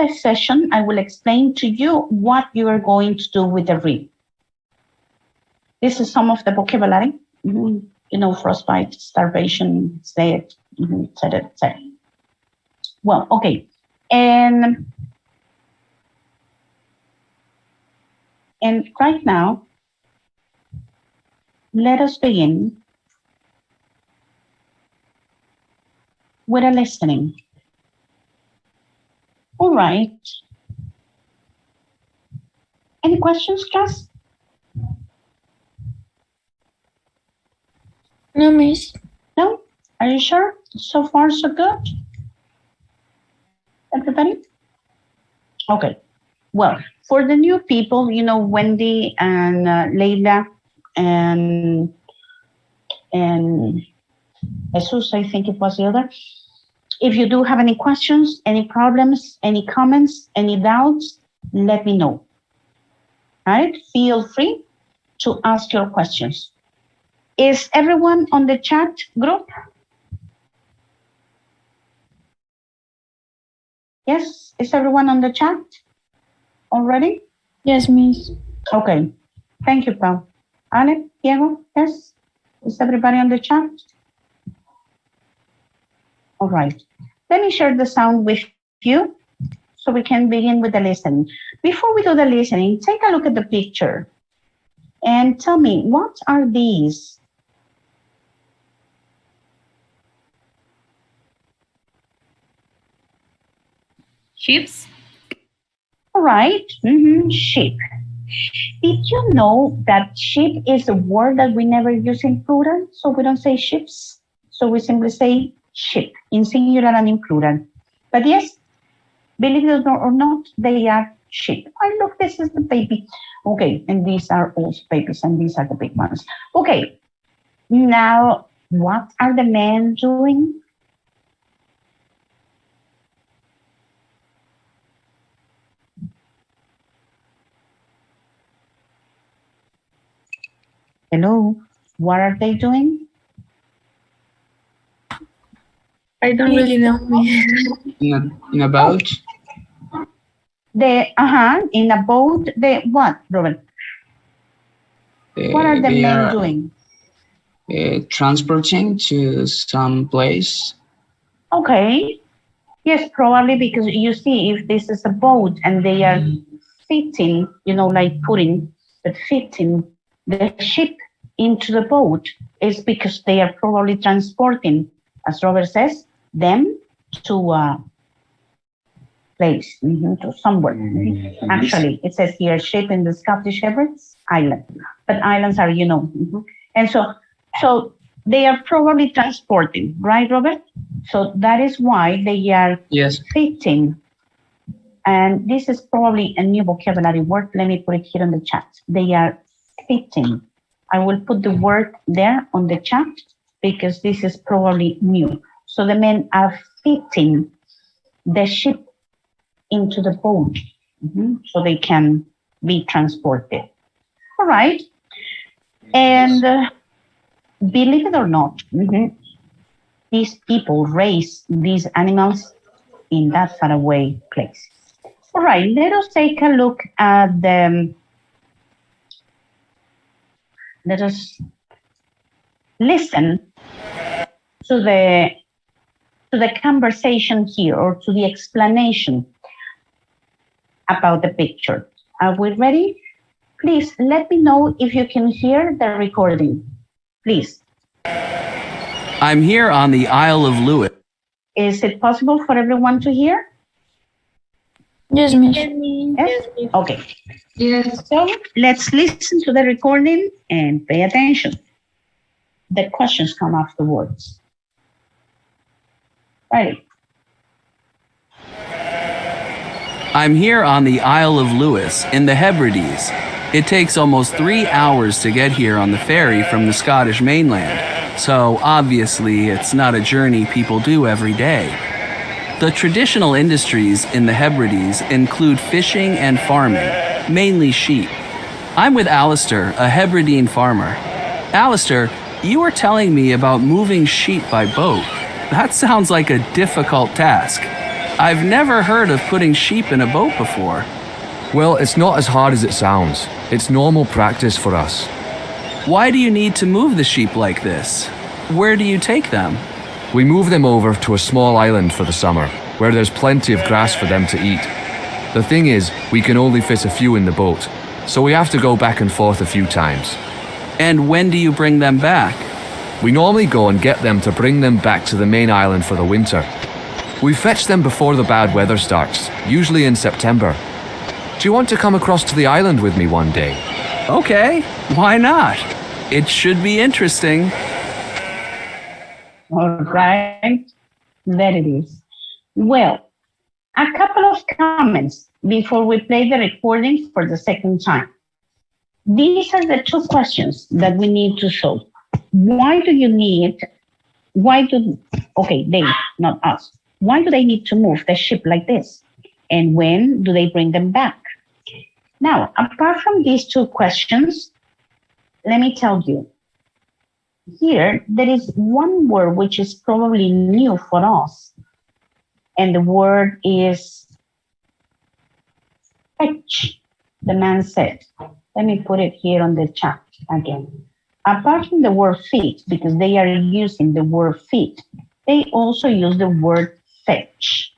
the session, I will explain to you what you are going to do with the read. This is some of the vocabulary. You know, frostbite, starvation, state, etc., etc. Well, okay. And right now, let us begin with a listening. All right. Any questions, class? No, miss. No? Are you sure? So far, so good? Everybody? Okay. Well, for the new people, you know, Wendy and Leila and Jesus, I think it was the other. If you do have any questions, any problems, any comments, any doubts, let me know. All right? Feel free to ask your questions. Is everyone on the chat group? Yes, is everyone on the chat already? Yes, miss. Okay, thank you, Pau. Ale, Diego, yes? Is everybody on the chat? All right, let me share the sound with you so we can begin with the listening. Before we do the listening, take a look at the picture and tell me, what are these? Ships? All right, sheep. Did you know that sheep is a word that we never use in plural? So we don't say ships. So we simply say sheep in singular and in plural. But yes, believe it or not, they are sheep. Oh, look, this is the baby. Okay, and these are also babies, and these are the big ones. Okay, now what are the men doing? Hello, what are they doing? I don't really know, miss. In a boat? In a boat, what, Robert? What are the men doing? Transporting to some place. Okay. Yes, probably because you see, if this is a boat and they are fitting, you know, like putting, but fitting the ship into the boat is because they are probably transporting, as Robert says, them to a place, to somewhere. Actually, it says here, ship in the Scottish Hebrides Island, but islands are, you know, and so they are probably transporting, right, Robert? So that is why they are fitting. And this is probably a new vocabulary word. Let me put it here in the chat. They are fitting. I will put the word there on the chat because this is probably new. So the men are fitting the ship into the boat so they can be transported. All right. And believe it or not, these people raise these animals in that faraway place. All right, let us take a look at let us listen to the conversation here, or to the explanation about the picture. Are we ready? Please let me know if you can hear the recording. Please. I'm here on the Isle of Lewis. Is it possible for everyone to hear? Yes, miss. Yes? Okay. Yes. So let's listen to the recording and pay attention. The questions come afterwards. Ready? I'm here on the Isle of Lewis in the Hebrides. It takes almost 3 hours to get here on the ferry from the Scottish mainland, so obviously it's not a journey people do every day. The traditional industries in the Hebrides include fishing and farming, mainly sheep. I'm with Alistair, a Hebridean farmer. Alistair, you were telling me about moving sheep by boat. That sounds like a difficult task. I've never heard of putting sheep in a boat before. Well, it's not as hard as it sounds. It's normal practice for us. Why do you need to move the sheep like this? Where do you take them? We move them over to a small island for the summer, where there's plenty of grass for them to eat. The thing is, we can only fit a few in the boat, so we have to go back and forth a few times. And when do you bring them back? We normally go and get them to bring them back to the main island for the winter. We fetch them before the bad weather starts, usually in September. Do you want to come across to the island with me one day? Okay, why not? It should be interesting. All right, there it is. Well, a couple of comments before we play the recording for the second time. These are the two questions that we need to solve. They, not us. Why do they need to move the ship like this? And when do they bring them back? Now, apart from these two questions, let me tell you, here there is one word which is probably new for us, and the word is fetch. The man said, let me put it here on the chat again. Apart from the word feed, because they are using the word feed, they also use the word fetch.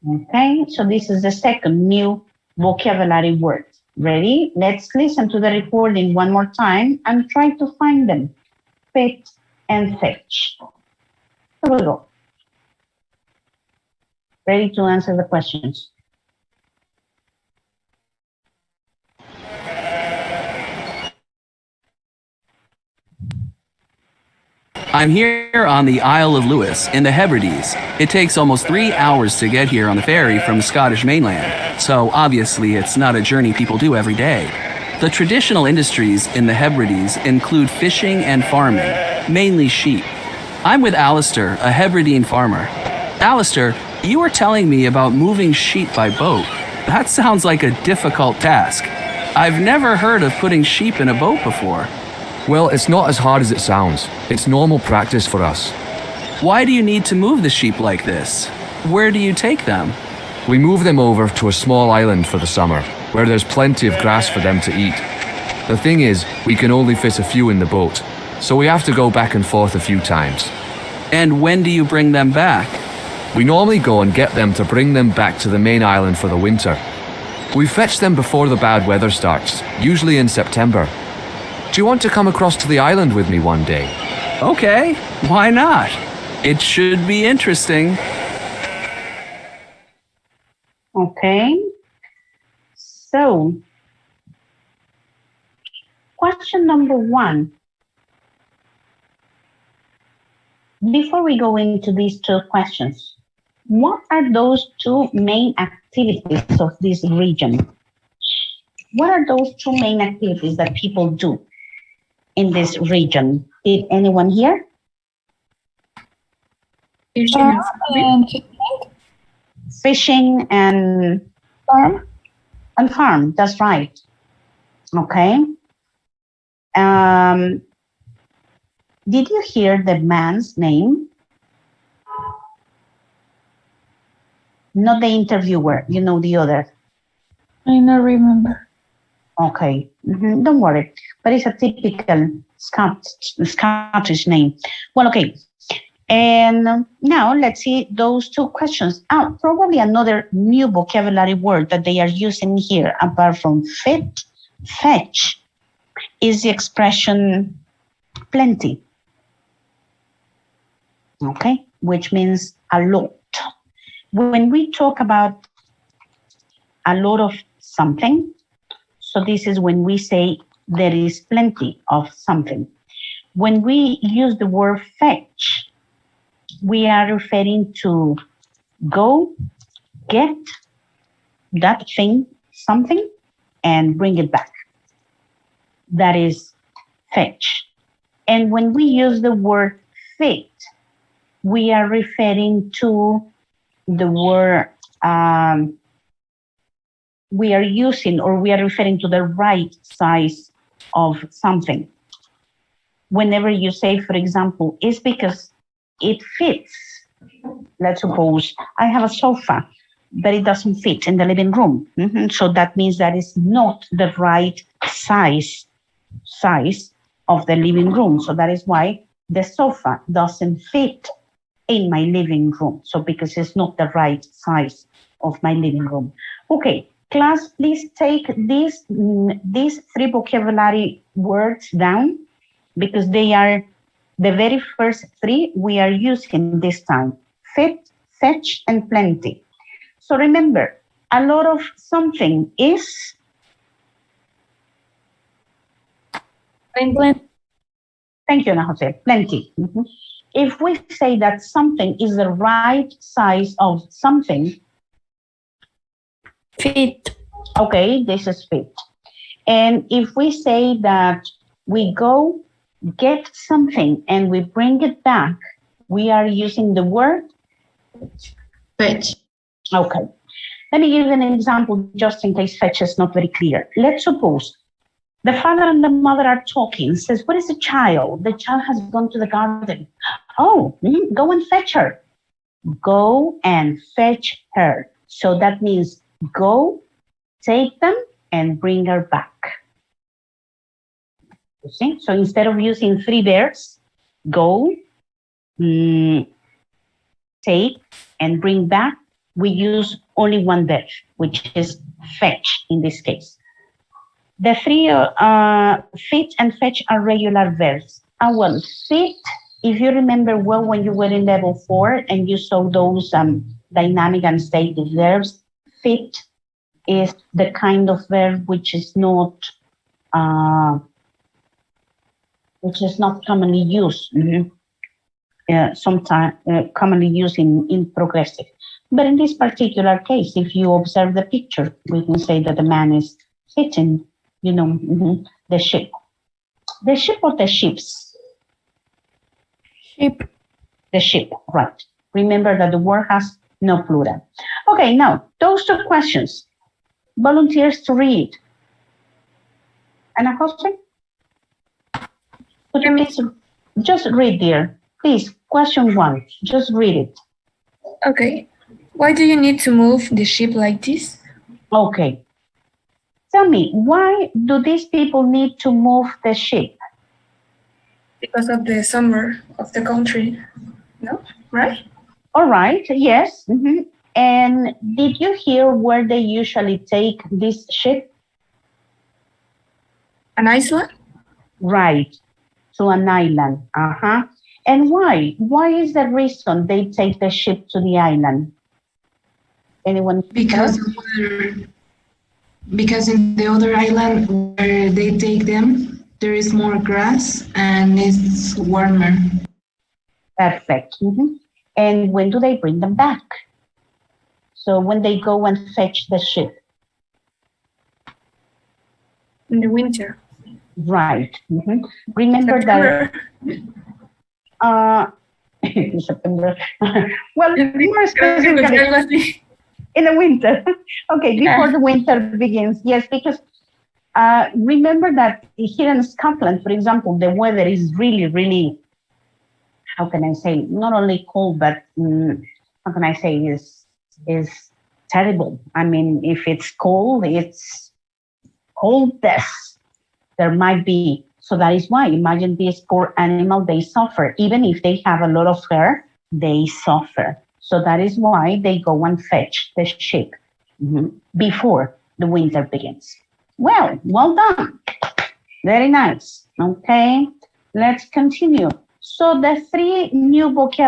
Okay, so this is the second new vocabulary word. Ready? Let's listen to the recording one more time and try to find them. Fit and fetch. Here we go. Ready to answer the questions. I'm here on the Isle of Lewis in the Hebrides. It takes almost 3 hours to get here on the ferry from the Scottish mainland, so obviously it's not a journey people do every day. The traditional industries in the Hebrides include fishing and farming, mainly sheep. I'm with Alistair, a Hebridean farmer. Alistair, you were telling me about moving sheep by boat. That sounds like a difficult task. I've never heard of putting sheep in a boat before. Well, it's not as hard as it sounds. It's normal practice for us. Why do you need to move the sheep like this? Where do you take them? We move them over to a small island for the summer, where there's plenty of grass for them to eat. The thing is, we can only fit a few in the boat, so we have to go back and forth a few times. And when do you bring them back? We normally go and get them to bring them back to the main island for the winter. We fetch them before the bad weather starts, usually in September. Do you want to come across to the island with me one day? Okay, why not? It should be interesting. Okay. So, question number one. Before we go into these two questions, what are those two main activities of this region? What are those two main activities that people do in this region? Did anyone hear? And Fishing and farm. farm, that's right. Okay. Did you hear the man's name? Not the interviewer, you know, the other. I don't remember. Okay, don't worry. But it's a typical Scottish name. Well, okay. And now let's see those two questions. Probably another new vocabulary word that they are using here, apart from fit, fetch, is the expression plenty. Okay, which means a lot. When we talk about a lot of something, so this is when we say there is plenty of something. When we use the word fetch, we are referring to go, get that thing, something, and bring it back. That is fetch. And when we use the word fit, we are referring to the word, we are using, or we are referring to the right size of something. Whenever you say, for example, it's because it fits Let's suppose I have a sofa, but it doesn't fit in the living room. So that means that it's not the right size of the living room. So that is why the sofa doesn't fit in my living room. So because it's not the right size of my living room. Okay, class, please take these 3 vocabulary words down because they are the very first 3 we are using this time. Fit, fetch, and plenty. So remember, a lot of something is Plenty. Thank you, Ana Jose. Plenty. If we say that something is the right size of something, Fit. okay, this is fit. And if we say that we go get something and we bring it back, we are using the word Fetch. okay. Let me give you an example just in case fetch is not very clear. Let's suppose the father and the mother are talking, says, where is the child? The child has gone to the garden. Oh, go and fetch her. Go and fetch her. So that means go, take them, and bring her back. You see? So instead of using 3 verbs, go, take, and bring back, we use only 1 verb, which is fetch in this case. The 3 fit and fetch are regular verbs. Well, fit, if you remember well when you were in level 4 and you saw those dynamic and stative verbs, fit is the kind of verb which is not commonly used. Sometimes commonly used in progressive. But in this particular case, if you observe the picture, we can say that the man is fitting, the ship. The ship or the ships? Ship. The ship, right. Remember that the word has no plural. Okay, now, those 2 questions. Volunteers to read. Ana Jose? Could you please just read there? Please, question 1, just read it. Okay. Why do you need to move the ship like this? Okay. Tell me, why do these people need to move the ship? Because of the summer of the country. No? Right? All right, yes. And did you hear where they usually take this ship? An Iceland? Right, to an island. And why? Why is the reason they take the ship to the island? Anyone? Because in the other island where they take them, there is more grass and it's warmer. Perfect. And when do they bring them back? So when they go and fetch the ship? In the winter. Right. Remember that. September. Well, more specifically. In the winter. Okay, before the winter begins. Yes, because remember that here in Scotland, for example, the weather is really, really, how can I say, not only cold, but how can I say, is terrible. I mean, if it's cold, it's cold death. There might be. So that is why, imagine this poor animal, they suffer. Even if they have a lot of fur, they suffer. So that is why they go and fetch the ship before the winter begins. Well done. Very nice. Okay, let's continue. So the 3 new vocabulary